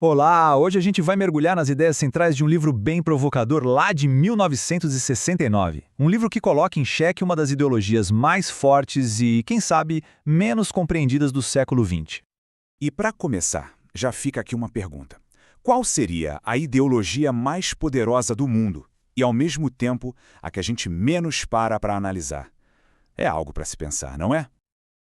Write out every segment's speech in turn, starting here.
Olá! Hoje a gente vai mergulhar nas ideias centrais de um livro bem provocador lá de 1969. Um livro que coloca em xeque uma das ideologias mais fortes e, quem sabe, menos compreendidas do século XX. E para começar, já fica aqui uma pergunta. Qual seria a ideologia mais poderosa do mundo e, ao mesmo tempo, a que a gente menos para analisar? É algo para se pensar, não é?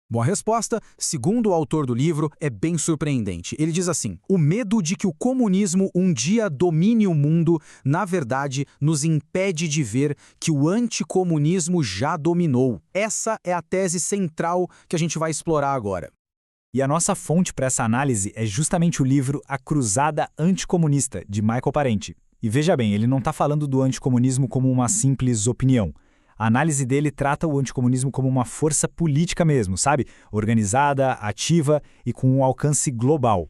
Bom, a resposta, segundo o autor do livro, é bem surpreendente. Ele diz assim: o medo de que o comunismo um dia domine o mundo, na verdade, nos impede de ver que o anticomunismo já dominou. Essa é a tese central que a gente vai explorar agora. E a nossa fonte para essa análise é justamente o livro A Cruzada Anticomunista, de Michael Parenti. E veja bem, ele não está falando do anticomunismo como uma simples opinião. A análise dele trata o anticomunismo como uma força política mesmo, sabe? Organizada, ativa e com um alcance global.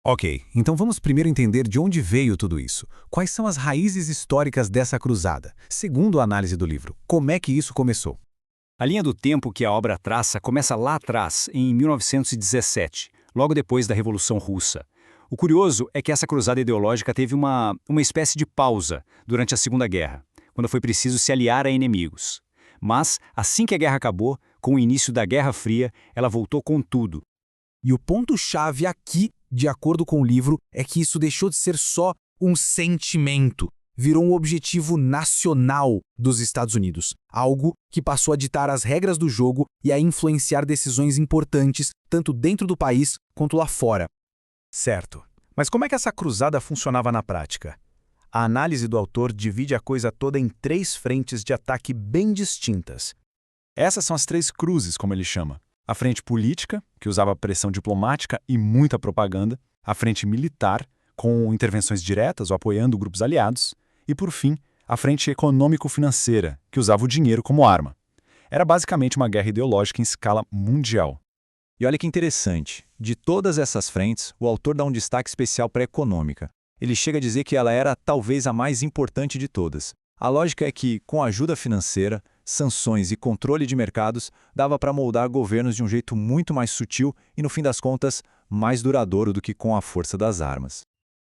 Ok, então vamos primeiro entender de onde veio tudo isso. Quais são as raízes históricas dessa cruzada? Segundo a análise do livro, como é que isso começou? A linha do tempo que a obra traça começa lá atrás, em 1917, logo depois da Revolução Russa. O curioso é que essa cruzada ideológica teve uma espécie de pausa durante a Segunda Guerra, quando foi preciso se aliar a inimigos. Mas, assim que a guerra acabou, com o início da Guerra Fria, ela voltou com tudo. E o ponto-chave aqui, de acordo com o livro, é que isso deixou de ser só um sentimento. Virou um objetivo nacional dos Estados Unidos. Algo que passou a ditar as regras do jogo e a influenciar decisões importantes, tanto dentro do país quanto lá fora. Certo. Mas como é que essa cruzada funcionava na prática? A análise do autor divide a coisa toda em 3 frentes de ataque bem distintas. Essas são as 3 cruzes, como ele chama. A frente política, que usava pressão diplomática e muita propaganda. A frente militar, com intervenções diretas ou apoiando grupos aliados. E, por fim, a frente econômico-financeira, que usava o dinheiro como arma. Era basicamente uma guerra ideológica em escala mundial. E olha que interessante, de todas essas frentes, o autor dá um destaque especial para a econômica. Ele chega a dizer que ela era talvez a mais importante de todas. A lógica é que, com ajuda financeira, sanções e controle de mercados, dava para moldar governos de um jeito muito mais sutil e, no fim das contas, mais duradouro do que com a força das armas.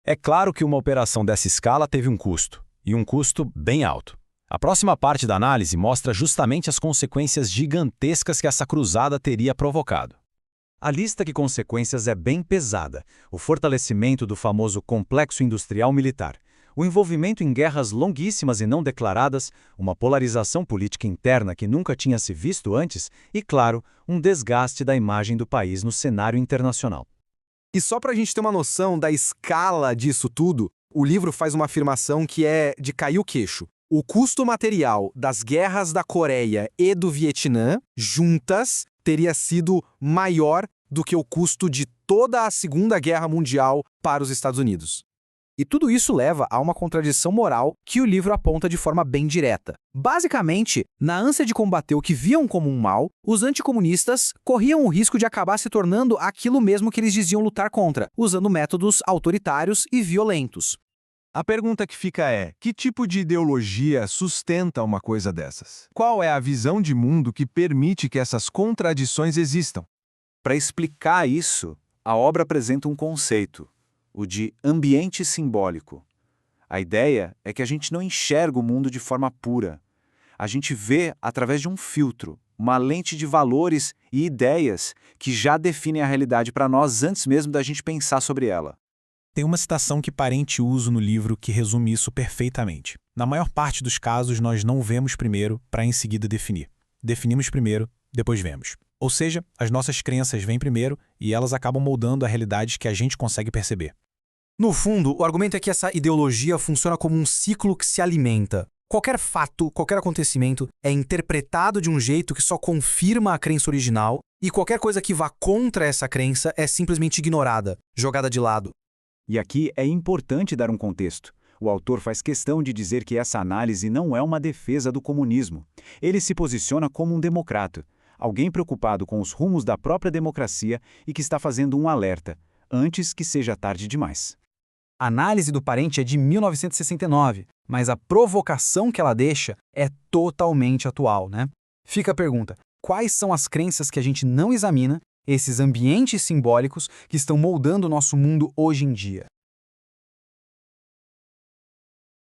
É claro que uma operação dessa escala teve um custo, e um custo bem alto. A próxima parte da análise mostra justamente as consequências gigantescas que essa cruzada teria provocado. A lista de consequências é bem pesada. O fortalecimento do famoso complexo industrial militar, o envolvimento em guerras longuíssimas e não declaradas, uma polarização política interna que nunca tinha se visto antes e, claro, um desgaste da imagem do país no cenário internacional. E só para a gente ter uma noção da escala disso tudo, o livro faz uma afirmação que é de cair o queixo. O custo material das guerras da Coreia e do Vietnã, juntas, teria sido maior do que o custo de toda a Segunda Guerra Mundial para os Estados Unidos. E tudo isso leva a uma contradição moral que o livro aponta de forma bem direta. Basicamente, na ânsia de combater o que viam como um mal, os anticomunistas corriam o risco de acabar se tornando aquilo mesmo que eles diziam lutar contra, usando métodos autoritários e violentos. A pergunta que fica é, que tipo de ideologia sustenta uma coisa dessas? Qual é a visão de mundo que permite que essas contradições existam? Para explicar isso, a obra apresenta um conceito, o de ambiente simbólico. A ideia é que a gente não enxerga o mundo de forma pura. A gente vê através de um filtro, uma lente de valores e ideias que já definem a realidade para nós antes mesmo da gente pensar sobre ela. Tem uma citação que Parenti usa no livro que resume isso perfeitamente. Na maior parte dos casos, nós não vemos primeiro para em seguida definir. Definimos primeiro, depois vemos. Ou seja, as nossas crenças vêm primeiro e elas acabam moldando a realidade que a gente consegue perceber. No fundo, o argumento é que essa ideologia funciona como um ciclo que se alimenta. Qualquer fato, qualquer acontecimento é interpretado de um jeito que só confirma a crença original e qualquer coisa que vá contra essa crença é simplesmente ignorada, jogada de lado. E aqui é importante dar um contexto. O autor faz questão de dizer que essa análise não é uma defesa do comunismo. Ele se posiciona como um democrata, alguém preocupado com os rumos da própria democracia e que está fazendo um alerta, antes que seja tarde demais. A análise do Parenti é de 1969, mas a provocação que ela deixa é totalmente atual, né? Fica a pergunta, quais são as crenças que a gente não examina esses ambientes simbólicos que estão moldando o nosso mundo hoje em dia.